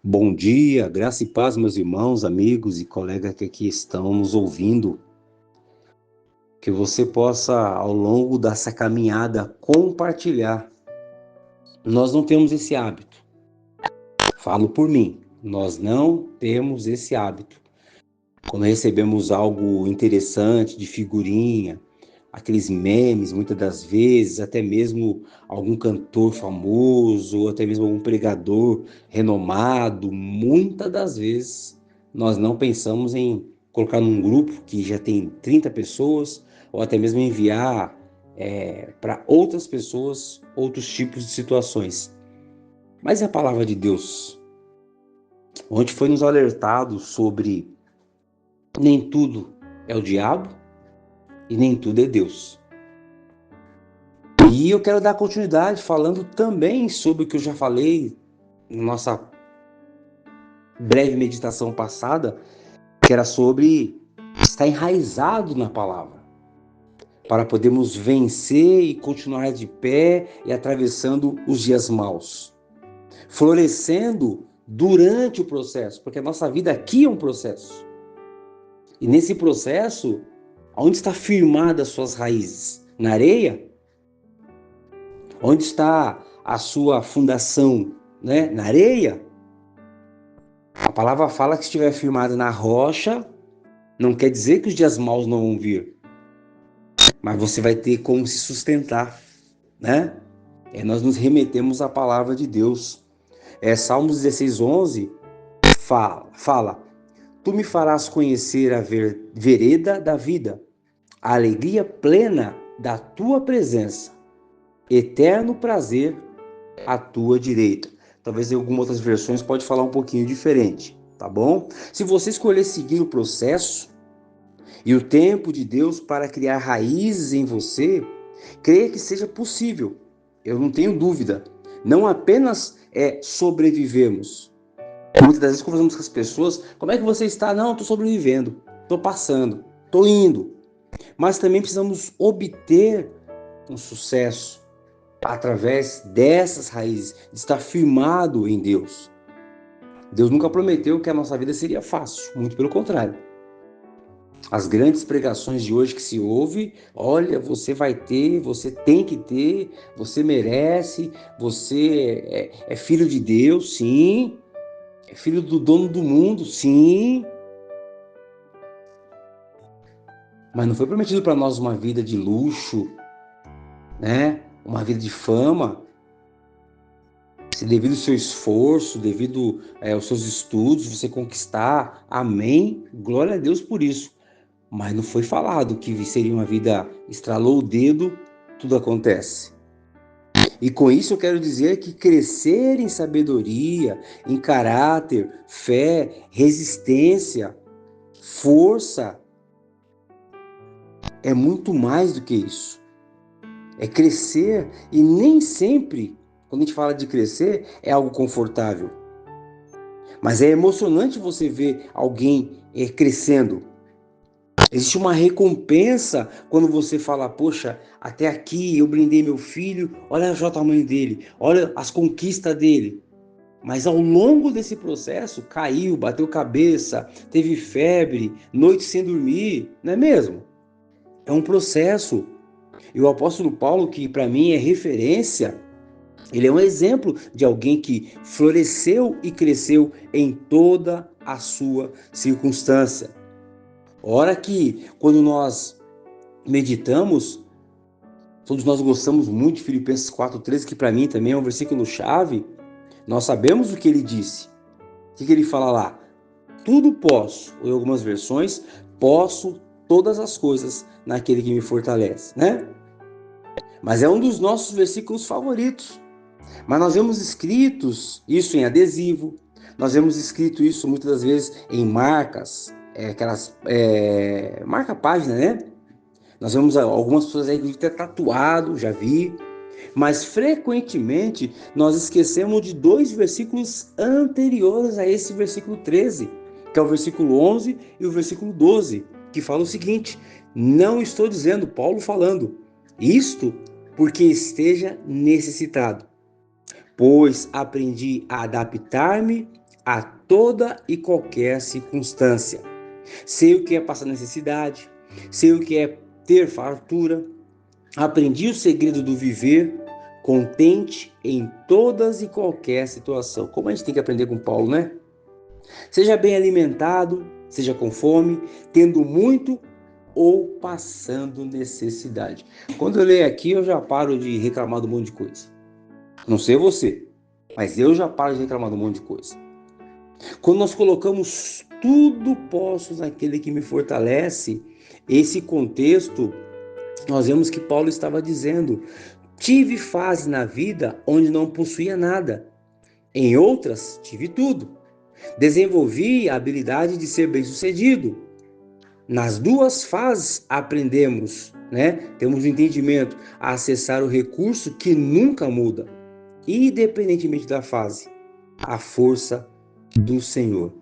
Bom dia, graça e paz, meus irmãos, amigos e colegas que aqui estão nos ouvindo. Que você possa, ao longo dessa caminhada, compartilhar. Nós não temos esse hábito. Falo por mim, nós não temos esse hábito. Quando recebemos algo interessante, de figurinha, aqueles memes, muitas das vezes, até mesmo algum cantor famoso, ou até mesmo algum pregador renomado, muitas das vezes nós não pensamos em colocar num grupo que já tem 30 pessoas, ou até mesmo enviar para outras pessoas outros tipos de situações. Mas é a palavra de Deus, onde foi nos alertado sobre nem tudo é o diabo e nem tudo é Deus. E eu quero dar continuidade falando também sobre o que eu já falei na nossa breve meditação passada, que era sobre estar enraizado na palavra, para podermos vencer e continuar de pé e atravessando os dias maus, florescendo durante o processo, porque a nossa vida aqui é um processo. E nesse processo, onde está firmada as suas raízes? Na areia? Onde está a sua fundação, né? Na areia? A palavra fala que se estiver firmado na rocha, não quer dizer que os dias maus não vão vir, mas você vai ter como se sustentar, né? Nós nos remetemos à palavra de Deus. Salmos 16:11 fala: Tu me farás conhecer a vereda da vida, a alegria plena da tua presença, eterno prazer à tua direita. Talvez em algumas outras versões pode falar um pouquinho diferente, tá bom? Se você escolher seguir o processo e o tempo de Deus para criar raízes em você, creia que seja possível. Eu não tenho dúvida. Não apenas sobrevivemos. Muitas das vezes conversamos com as pessoas, como é que você está? Não, estou sobrevivendo, estou passando, estou indo. Mas também precisamos obter um sucesso através dessas raízes, de estar firmado em Deus. Deus nunca prometeu que a nossa vida seria fácil, muito pelo contrário. As grandes pregações de hoje que se ouve, olha, você vai ter, você tem que ter, você merece, você é filho de Deus, sim, é filho do dono do mundo, sim. Mas não foi prometido para nós uma vida de luxo, né? Uma vida de fama. Se devido ao seu esforço, devido aos seus estudos, você conquistar, amém, glória a Deus por isso. Mas não foi falado que seria uma vida, estralou o dedo, tudo acontece. E com isso eu quero dizer que crescer em sabedoria, em caráter, fé, resistência, força, é muito mais do que isso. É crescer e nem sempre, quando a gente fala de crescer, é algo confortável. Mas é emocionante você ver alguém crescendo. Existe uma recompensa quando você fala, poxa, até aqui eu brindei meu filho, olha só o tamanho dele, olha as conquistas dele. Mas ao longo desse processo, caiu, bateu cabeça, teve febre, noite sem dormir, não é mesmo? É um processo. E o apóstolo Paulo, que para mim é referência, ele é um exemplo de alguém que floresceu e cresceu em toda a sua circunstância. Ora que, quando nós meditamos, todos nós gostamos muito de Filipenses 4:13, que para mim também é um versículo chave, nós sabemos o que ele disse. O que ele fala lá? Tudo posso, ou em algumas versões, posso todas as coisas naquele que me fortalece, né? Mas é um dos nossos versículos favoritos. Mas nós vemos escritos isso em adesivo, nós vemos escrito isso muitas das vezes em marcas, aquelas marca-página, né? Nós vemos algumas pessoas aí que ter tatuado, já vi, mas frequentemente nós esquecemos de dois versículos anteriores a esse versículo 13, que é o versículo 11 e o versículo 12, que fala o seguinte: não estou dizendo, Paulo falando, isto porque esteja necessitado, pois aprendi a adaptar-me a toda e qualquer circunstância. Sei o que é passar necessidade, sei o que é ter fartura. Aprendi o segredo do viver contente em todas e qualquer situação. Como a gente tem que aprender com Paulo, né? Seja bem alimentado, seja com fome, tendo muito ou passando necessidade. Quando eu leio aqui, eu já paro de reclamar de um monte de coisa. Não sei você, mas eu já paro de reclamar de um monte de coisa. Quando nós colocamos tudo posso naquele que me fortalece, esse contexto, nós vemos que Paulo estava dizendo: tive fase na vida onde não possuía nada, em outras tive tudo. Desenvolvi a habilidade de ser bem-sucedido. Nas duas fases aprendemos, temos o entendimento a acessar o recurso que nunca muda, independentemente da fase, a força do Senhor.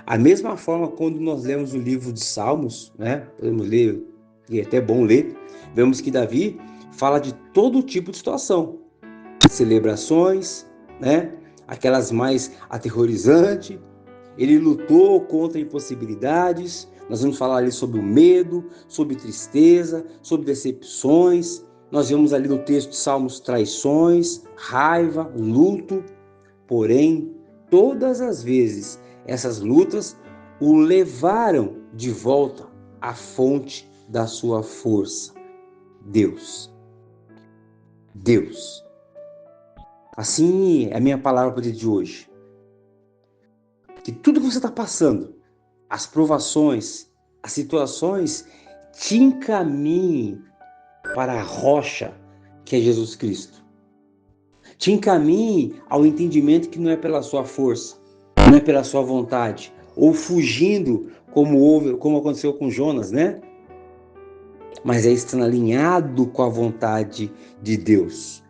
A mesma forma, quando nós lemos o livro de Salmos, podemos ler, e é até bom ler, vemos que Davi fala de todo tipo de situação, celebrações, aquelas mais aterrorizantes. Ele lutou contra impossibilidades. Nós vamos falar ali sobre o medo, sobre tristeza, sobre decepções. Nós vemos ali no texto de Salmos traições, raiva, luto. Porém, todas as vezes, essas lutas o levaram de volta à fonte da sua força. Deus. Deus. Assim é a minha palavra para o dia de hoje. Que tudo que você está passando, as provações, as situações, te encaminhem para a rocha que é Jesus Cristo. Te encaminhe ao entendimento que não é pela sua força, não é pela sua vontade, ou fugindo como aconteceu com Jonas, Mas é estando alinhado com a vontade de Deus.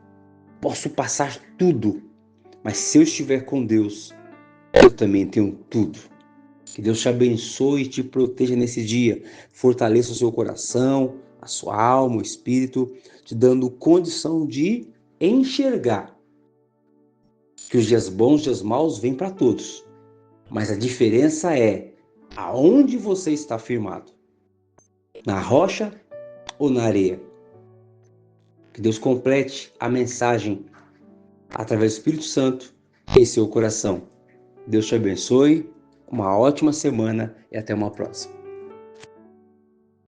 Posso passar tudo, mas se eu estiver com Deus, eu também tenho tudo. Que Deus te abençoe e te proteja nesse dia. Fortaleça o seu coração, a sua alma, o espírito, te dando condição de enxergar que os dias bons e os dias maus vêm para todos. Mas a diferença é aonde você está firmado. Na rocha ou na areia? Que Deus complete a mensagem através do Espírito Santo em seu coração. Deus te abençoe, uma ótima semana e até uma próxima.